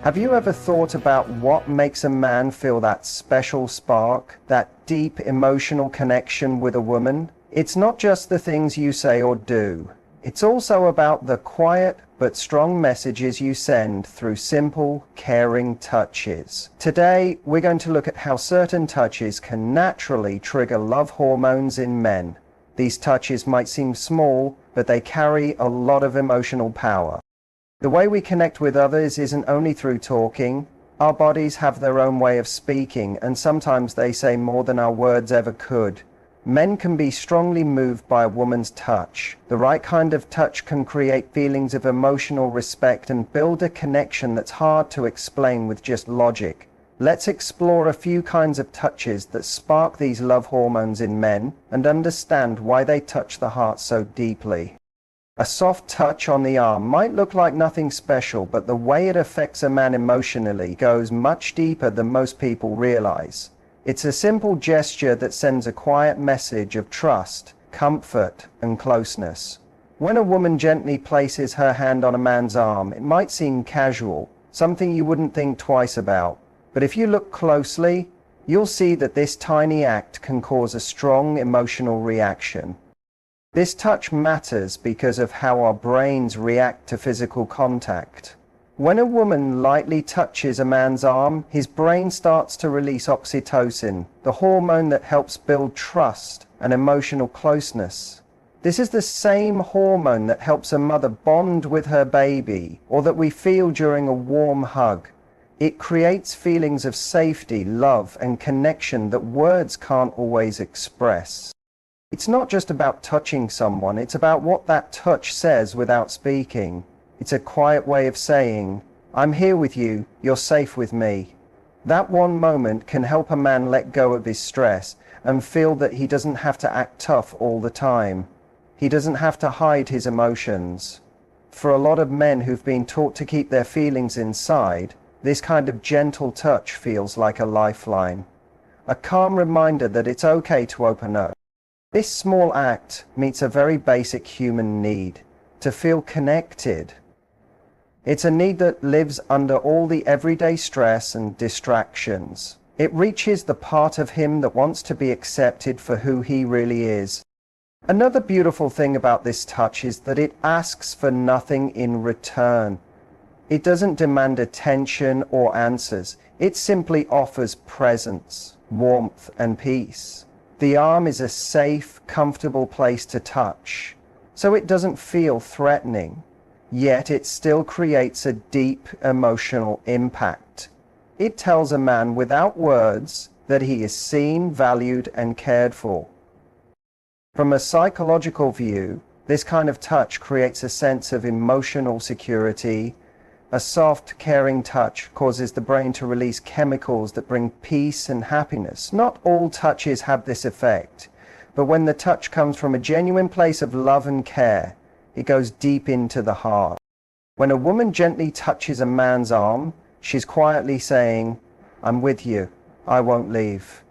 Have you ever thought about what makes a man feel that special spark, that deep emotional connection with a woman? It's not just the things you say or do. It's also about the quiet but strong messages you send through simple, caring touches. Today, we're going to look at how certain touches can naturally trigger love hormones in men. These touches might seem small, but they carry a lot of emotional power. The way we connect with others isn't only through talking. Our bodies have their own way of speaking, and sometimes they say more than our words ever could. Men can be strongly moved by a woman's touch. The right kind of touch can create feelings of emotional respect and build a connection that's hard to explain with just logic. Let's explore a few kinds of touches that spark these love hormones in men and understand why they touch the heart so deeply. A soft touch on the arm might look like nothing special, but the way it affects a man emotionally goes much deeper than most people realize. It's a simple gesture that sends a quiet message of trust, comfort, and closeness. When a woman gently places her hand on a man's arm, it might seem casual, something you wouldn't think twice about. But if you look closely, you'll see that this tiny act can cause a strong emotional reaction. This touch matters because of how our brains react to physical contact. When a woman lightly touches a man's arm, his brain starts to release oxytocin, the hormone that helps build trust and emotional closeness. This is the same hormone that helps a mother bond with her baby, or that we feel during a warm hug. It creates feelings of safety, love, and connection that words can't always express. It's not just about touching someone, it's about what that touch says without speaking. It's a quiet way of saying, "I'm here with you, you're safe with me." That one moment can help a man let go of his stress and feel that he doesn't have to act tough all the time. He doesn't have to hide his emotions. For a lot of men who've been taught to keep their feelings inside, this kind of gentle touch feels like a lifeline. A calm reminder that it's okay to open up. This small act meets a very basic human need, to feel connected. It's a need that lives under all the everyday stress and distractions. It reaches the part of him that wants to be accepted for who he really is. Another beautiful thing about this touch is that it asks for nothing in return. It doesn't demand attention or answers. It simply offers presence, warmth, and peace. The arm is a safe, comfortable place to touch, so it doesn't feel threatening, yet it still creates a deep emotional impact. It tells a man without words that he is seen, valued, and cared for. From a psychological view, this kind of touch creates a sense of emotional security. A soft, caring touch causes the brain to release chemicals that bring peace and happiness. Not all touches have this effect, but when the touch comes from a genuine place of love and care, it goes deep into the heart. When a woman gently touches a man's arm, she's quietly saying, "I'm with you, I won't leave."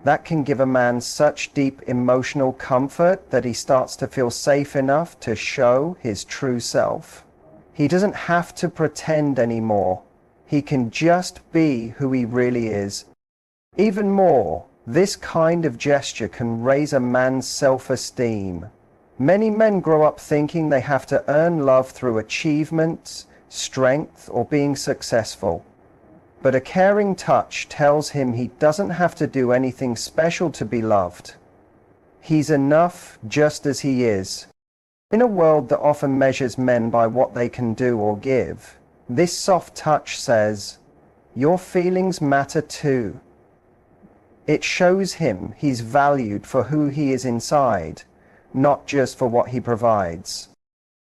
That can give a man such deep emotional comfort that he starts to feel safe enough to show his true self. He doesn't have to pretend anymore. He can just be who he really is. Even more, this kind of gesture can raise a man's self-esteem. Many men grow up thinking they have to earn love through achievements, strength, or being successful. But a caring touch tells him he doesn't have to do anything special to be loved. He's enough just as he is. In a world that often measures men by what they can do or give, this soft touch says, "Your feelings matter too." It shows him he's valued for who he is inside, not just for what he provides.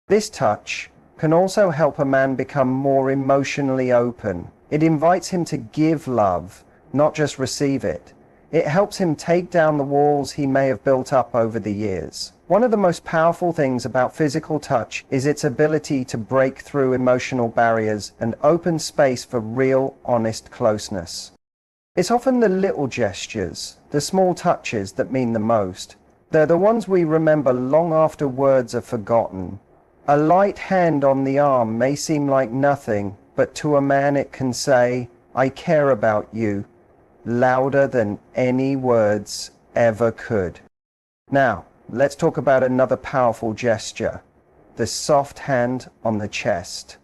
This touch can also help a man become more emotionally open. It invites him to give love, not just receive it. It helps him take down the walls he may have built up over the years. One of the most powerful things about physical touch is its ability to break through emotional barriers and open space for real, honest closeness. It's often the little gestures, the small touches that mean the most. They're the ones we remember long after words are forgotten. A light hand on the arm may seem like nothing, but to a man it can say, "I care about you," louder than any words ever could. Now, let's talk about another powerful gesture, the soft hand on the chest.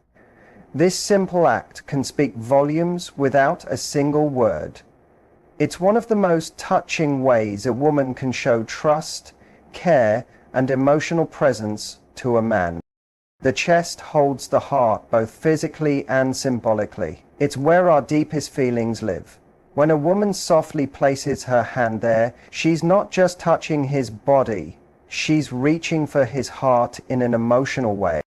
This simple act can speak volumes without a single word. It's one of the most touching ways a woman can show trust, care, and emotional presence to a man. The chest holds the heart both physically and symbolically. It's where our deepest feelings live. When a woman softly places her hand there, she's not just touching his body, she's reaching for his heart in an emotional way.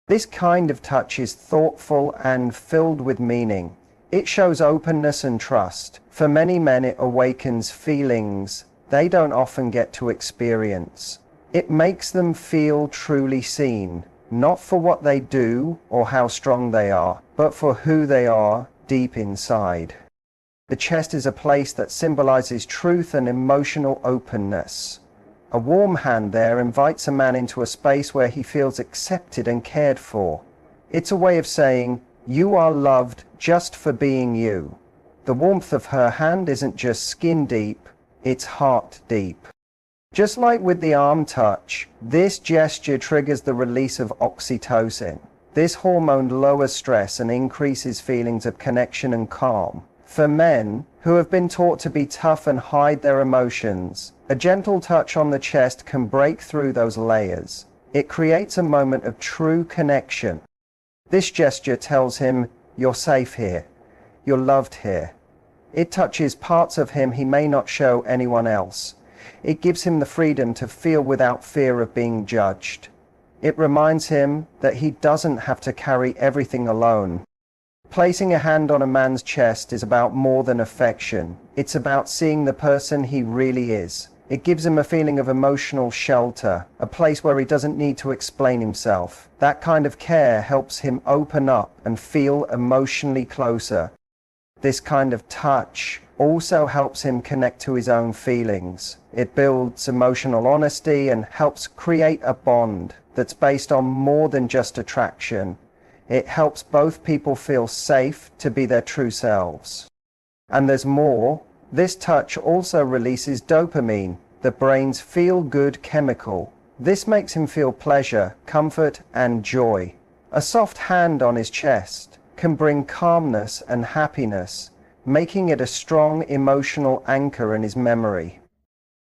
This kind of touch is thoughtful and filled with meaning. It shows openness and trust. For many men, it awakens feelings they don't often get to experience. It makes them feel truly seen, not for what they do or how strong they are, but for who they are deep inside. The chest is a place that symbolizes truth and emotional openness. A warm hand there invites a man into a space where he feels accepted and cared for. It's a way of saying, "You are loved just for being you." The warmth of her hand isn't just skin deep, it's heart deep. Just like with the arm touch, this gesture triggers the release of oxytocin. This hormone lowers stress and increases feelings of connection and calm. For men who have been taught to be tough and hide their emotions, a gentle touch on the chest can break through those layers. It creates a moment of true connection. This gesture tells him, "You're safe here. You're loved here." It touches parts of him he may not show anyone else. It gives him the freedom to feel without fear of being judged. It reminds him that he doesn't have to carry everything alone. Placing a hand on a man's chest is about more than affection. It's about seeing the person he really is. It gives him a feeling of emotional shelter, a place where he doesn't need to explain himself. That kind of care helps him open up and feel emotionally closer. This kind of touch also helps him connect to his own feelings. It builds emotional honesty and helps create a bond that's based on more than just attraction. It helps both people feel safe to be their true selves. And there's more. This touch also releases dopamine, the brain's feel-good chemical. This makes him feel pleasure, comfort, and joy. A soft hand on his chest can bring calmness and happiness, making it a strong emotional anchor in his memory.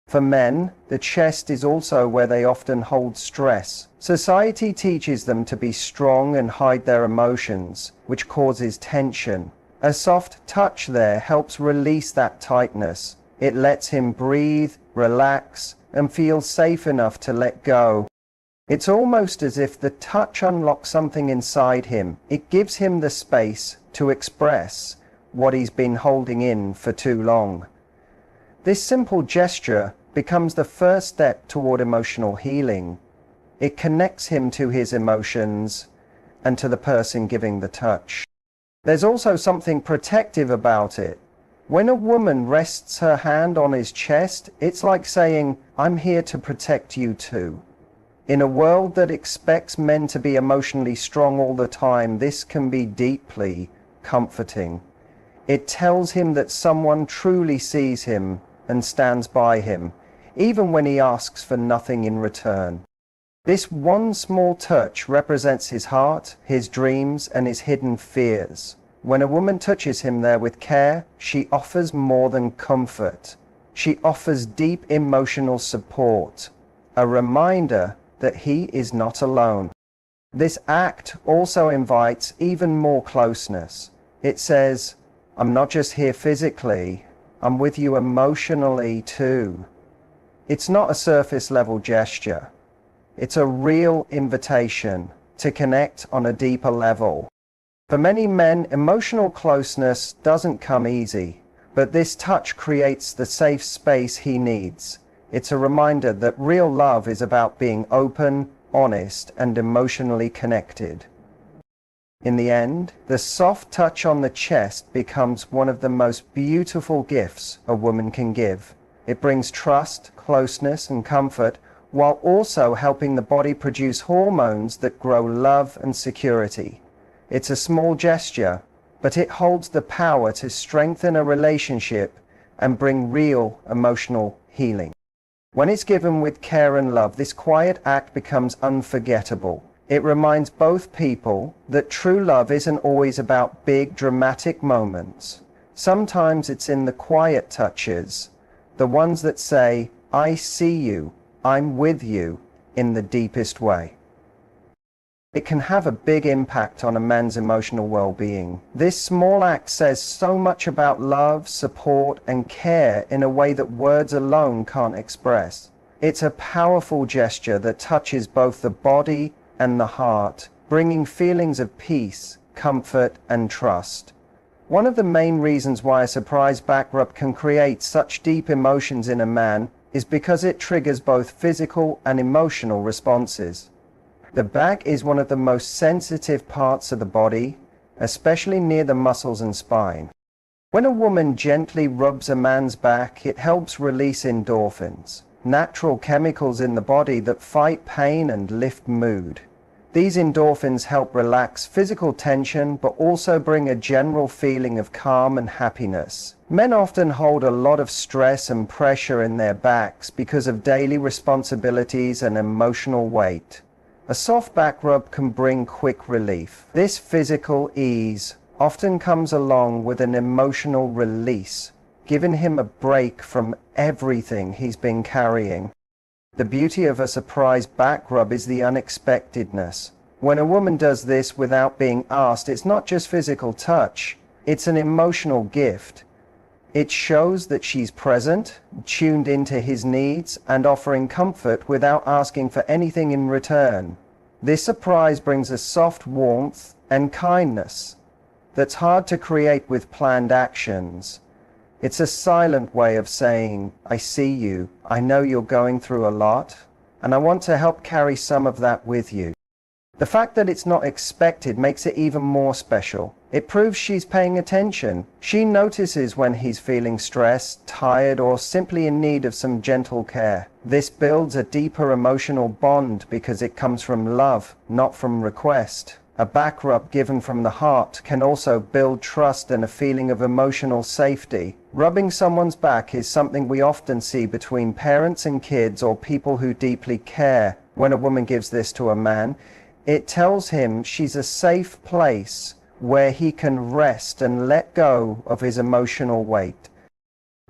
For men, the chest is also where they often hold stress. Society teaches them to be strong and hide their emotions, which causes tension. A soft touch there helps release that tightness. It lets him breathe, relax, and feel safe enough to let go. It's almost as if the touch unlocks something inside him. It gives him the space to express what he's been holding in for too long. This simple gesture becomes the first step toward emotional healing. It connects him to his emotions and to the person giving the touch. There's also something protective about it. When a woman rests her hand on his chest, it's like saying, "I'm here to protect you too." In a world that expects men to be emotionally strong all the time, this can be deeply comforting. It tells him that someone truly sees him and stands by him, even when he asks for nothing in return. This one small touch represents his heart, his dreams, and his hidden fears. When a woman touches him there with care, she offers more than comfort. She offers deep emotional support, a reminder that he is not alone. This act also invites even more closeness. It says, "I'm not just here physically, I'm with you emotionally too." It's not a surface level gesture. It's a real invitation to connect on a deeper level. For many men, emotional closeness doesn't come easy, but this touch creates the safe space he needs. It's a reminder that real love is about being open, honest, and emotionally connected. In the end, the soft touch on the chest becomes one of the most beautiful gifts a woman can give. It brings trust, closeness, and comfort, while also helping the body produce hormones that grow love and security. It's a small gesture, but it holds the power to strengthen a relationship and bring real emotional healing. When it's given with care and love, this quiet act becomes unforgettable. It reminds both people that true love isn't always about big, dramatic moments. Sometimes it's in the quiet touches, the ones that say, "I see you, I'm with you," in the deepest way. It can have a big impact on a man's emotional well-being. This small act says so much about love, support, and care in a way that words alone can't express. It's a powerful gesture that touches both the body and the heart, bringing feelings of peace, comfort, and trust. One of the main reasons why a surprise back rub can create such deep emotions in a man is because it triggers both physical and emotional responses. The back is one of the most sensitive parts of the body, especially near the muscles and spine. When a woman gently rubs a man's back, it helps release endorphins, natural chemicals in the body that fight pain and lift mood. These endorphins help relax physical tension, but also bring a general feeling of calm and happiness. Men often hold a lot of stress and pressure in their backs because of daily responsibilities and emotional weight. A soft back rub can bring quick relief. This physical ease often comes along with an emotional release, giving him a break from everything he's been carrying. The beauty of a surprise back rub is the unexpectedness. When a woman does this without being asked, it's not just physical touch, it's an emotional gift. It shows that she's present, tuned into his needs, and offering comfort without asking for anything in return. This surprise brings a soft warmth and kindness that's hard to create with planned actions. It's a silent way of saying, "I see you, I know you're going through a lot, and I want to help carry some of that with you." The fact that it's not expected makes it even more special. It proves she's paying attention. She notices when he's feeling stressed, tired, or simply in need of some gentle care. This builds a deeper emotional bond because it comes from love, not from request. A back rub given from the heart can also build trust and a feeling of emotional safety. Rubbing someone's back is something we often see between parents and kids or people who deeply care. When a woman gives this to a man, it tells him she's a safe place where he can rest and let go of his emotional weight.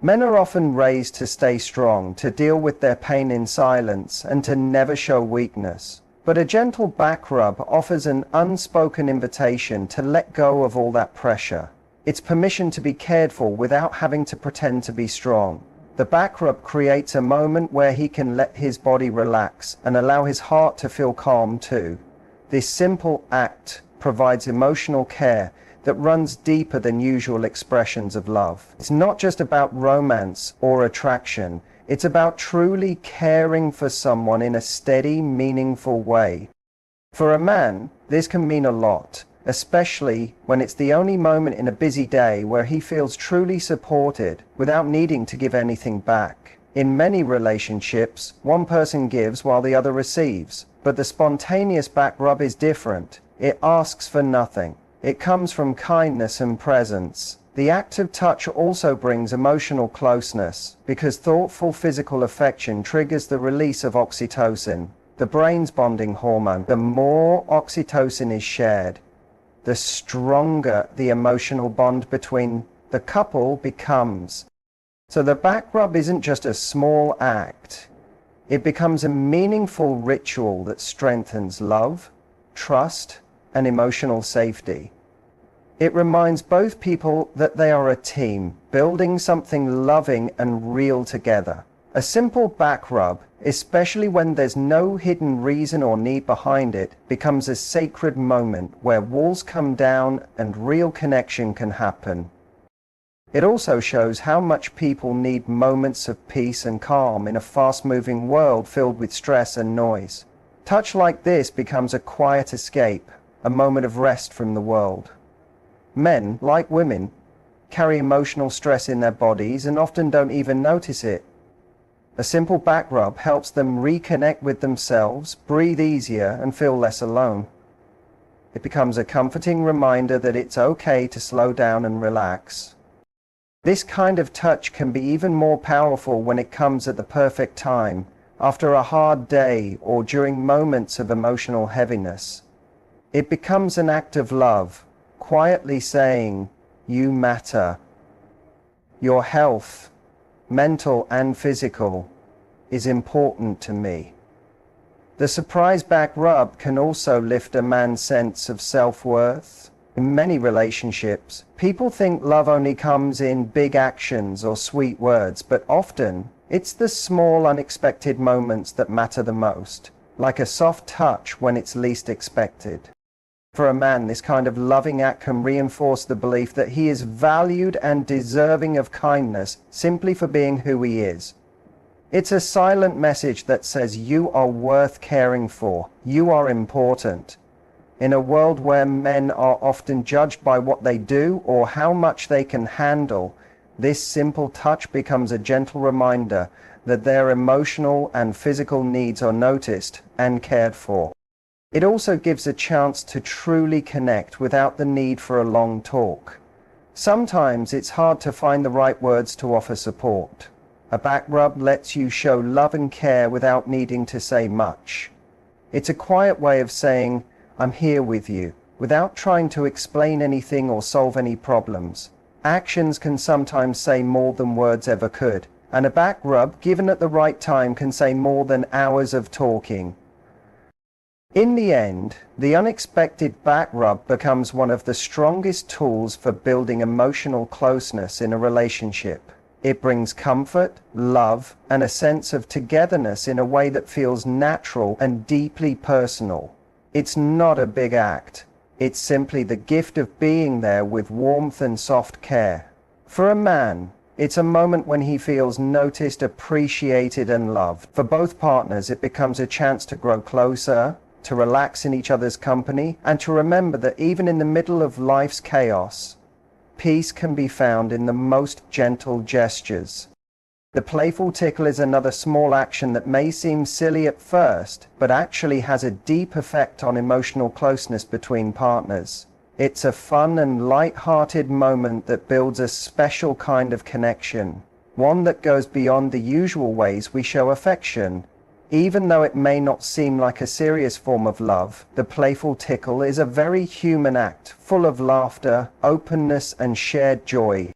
Men are often raised to stay strong, to deal with their pain in silence, and to never show weakness. But a gentle back rub offers an unspoken invitation to let go of all that pressure. It's permission to be cared for without having to pretend to be strong. The back rub creates a moment where he can let his body relax and allow his heart to feel calm too. This simple act provides emotional care that runs deeper than usual expressions of love. It's not just about romance or attraction. It's about truly caring for someone in a steady, meaningful way. For a man, this can mean a lot, especially when it's the only moment in a busy day where he feels truly supported without needing to give anything back. In many relationships, one person gives while the other receives. But the spontaneous back rub is different. It asks for nothing. It comes from kindness and presence. The act of touch also brings emotional closeness because thoughtful physical affection triggers the release of oxytocin, the brain's bonding hormone. The more oxytocin is shared, the stronger the emotional bond between the couple becomes. So the back rub isn't just a small act. It becomes a meaningful ritual that strengthens love, trust, and emotional safety. It reminds both people that they are a team, building something loving and real together. A simple back rub, especially when there's no hidden reason or need behind it, becomes a sacred moment where walls come down and real connection can happen. It also shows how much people need moments of peace and calm in a fast-moving world filled with stress and noise. Touch like this becomes a quiet escape, a moment of rest from the world. Men, like women, carry emotional stress in their bodies and often don't even notice it. A simple back rub helps them reconnect with themselves, breathe easier, and feel less alone. It becomes a comforting reminder that it's okay to slow down and relax. This kind of touch can be even more powerful when it comes at the perfect time, after a hard day or during moments of emotional heaviness. It becomes an act of love, quietly saying, "You matter." Your health, mental and physical, is important to me. The surprise back rub can also lift a man's sense of self-worth. In many relationships, people think love only comes in big actions or sweet words, but often it's the small, unexpected moments that matter the most, like a soft touch when it's least expected. For a man, this kind of loving act can reinforce the belief that he is valued and deserving of kindness simply for being who he is. It's a silent message that says you are worth caring for, you are important. In a world where men are often judged by what they do or how much they can handle, this simple touch becomes a gentle reminder that their emotional and physical needs are noticed and cared for. It also gives a chance to truly connect without the need for a long talk. Sometimes it's hard to find the right words to offer support. A back rub lets you show love and care without needing to say much. It's a quiet way of saying, "I'm here with you," without trying to explain anything or solve any problems. Actions can sometimes say more than words ever could, and a back rub given at the right time can say more than hours of talking. In the end, the unexpected back rub becomes one of the strongest tools for building emotional closeness in a relationship. It brings comfort, love, and a sense of togetherness in a way that feels natural and deeply personal. It's not a big act. It's simply the gift of being there with warmth and soft care. For a man, it's a moment when he feels noticed, appreciated, and loved. For both partners, it becomes a chance to grow closer, to relax in each other's company, and to remember that even in the middle of life's chaos, peace can be found in the most gentle gestures. The playful tickle is another small action that may seem silly at first, but actually has a deep effect on emotional closeness between partners. It's a fun and light-hearted moment that builds a special kind of connection, one that goes beyond the usual ways we show affection. Even though it may not seem like a serious form of love, the playful tickle is a very human act, full of laughter, openness, and shared joy.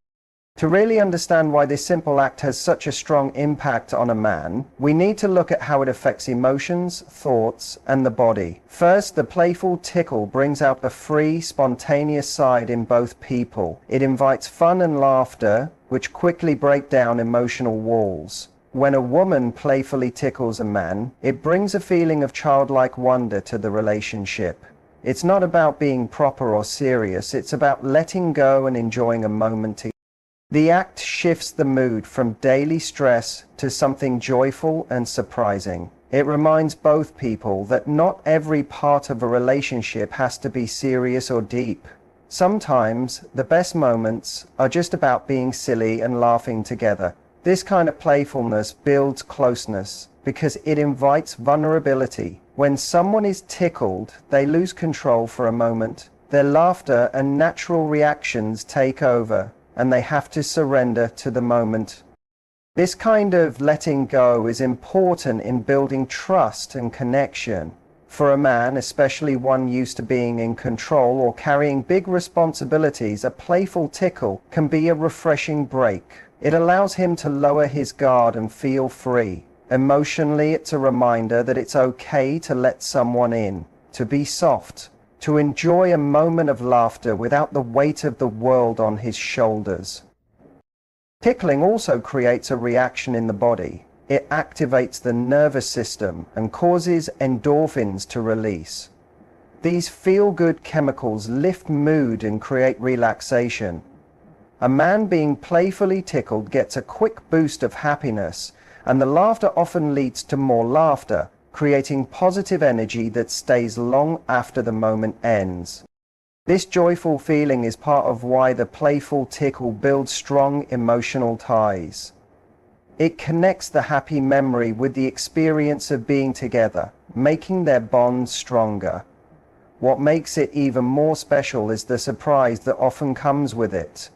To really understand why this simple act has such a strong impact on a man, we need to look at how it affects emotions, thoughts, and the body. First, the playful tickle brings out a free, spontaneous side in both people. It invites fun and laughter, which quickly break down emotional walls. When a woman playfully tickles a man, it brings a feeling of childlike wonder to the relationship. It's not about being proper or serious, it's about letting go and enjoying a moment together. The act shifts the mood from daily stress to something joyful and surprising. It reminds both people that not every part of a relationship has to be serious or deep. Sometimes the best moments are just about being silly and laughing together. This kind of playfulness builds closeness because it invites vulnerability. When someone is tickled, they lose control for a moment. Their laughter and natural reactions take over, and they have to surrender to the moment. This kind of letting go is important in building trust and connection. For a man, especially one used to being in control or carrying big responsibilities, a playful tickle can be a refreshing break. It allows him to lower his guard and feel free. Emotionally, it's a reminder that it's okay to let someone in, to be soft, to enjoy a moment of laughter without the weight of the world on his shoulders. Tickling also creates a reaction in the body. It activates the nervous system and causes endorphins to release. These feel-good chemicals lift mood and create relaxation. A man being playfully tickled gets a quick boost of happiness, and the laughter often leads to more laughter, creating positive energy that stays long after the moment ends. This joyful feeling is part of why the playful tickle builds strong emotional ties. It connects the happy memory with the experience of being together, making their bond stronger. What makes it even more special is the surprise that often comes with it.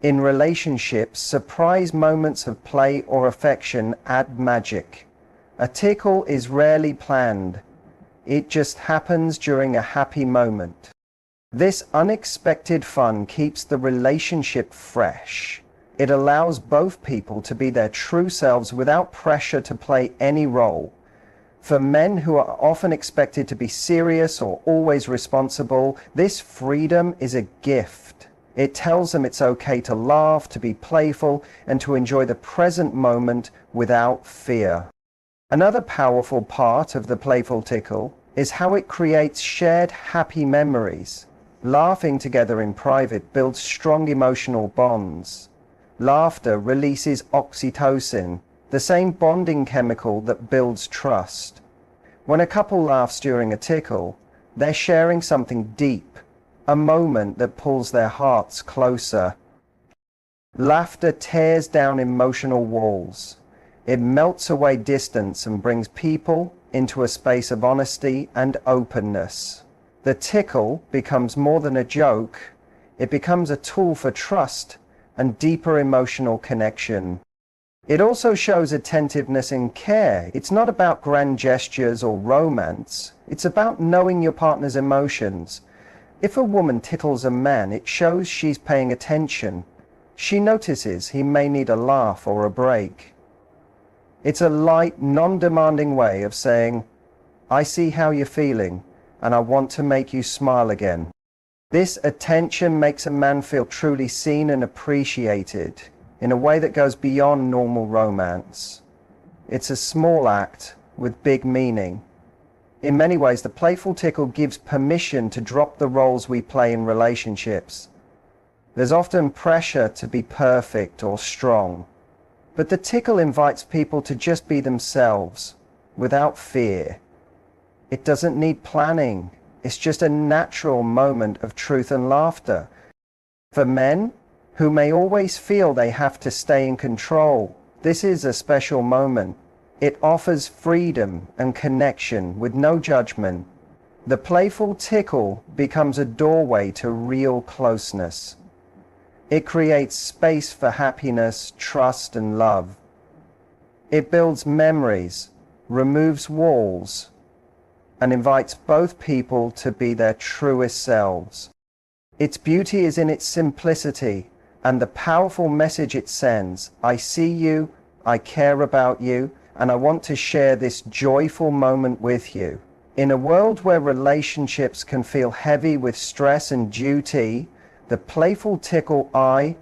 In relationships, surprise moments of play or affection add magic. A tickle is rarely planned. It just happens during a happy moment. This unexpected fun keeps the relationship fresh. It allows both people to be their true selves without pressure to play any role. For men who are often expected to be serious or always responsible, this freedom is a gift. It tells them it's okay to laugh, to be playful, and to enjoy the present moment without fear. Another powerful part of the playful tickle is how it creates shared happy memories. Laughing together in private builds strong emotional bonds. Laughter releases oxytocin, the same bonding chemical that builds trust. When a couple laughs during a tickle, they're sharing something deep, a moment that pulls their hearts closer. Laughter tears down emotional walls. It melts away distance and brings people into a space of honesty and openness. The tickle becomes more than a joke. It becomes a tool for trust and deeper emotional connection. It also shows attentiveness and care. It's not about grand gestures or romance. It's about knowing your partner's emotions. If a woman tickles a man, it shows she's paying attention. She notices he may need a laugh or a break. It's a light, non-demanding way of saying, "I see how you're feeling, and I want to make you smile again." This attention makes a man feel truly seen and appreciated in a way that goes beyond normal romance. It's a small act with big meaning. In many ways, the playful tickle gives permission to drop the roles we play in relationships. There's often pressure to be perfect or strong, but the tickle invites people to just be themselves, without fear. It doesn't need planning. It's just a natural moment of truth and laughter. For men who may always feel they have to stay in control, this is a special moment. It offers freedom and connection with no judgment. The playful tickle becomes a doorway to real closeness. It creates space for happiness, trust, and love. It builds memories, removes walls, and invites both people to be their truest selves. Its beauty is in its simplicity and the powerful message it sends. I see you, I care about you, and I want to share this joyful moment with you. In a world where relationships can feel heavy with stress and duty, the playful tickle I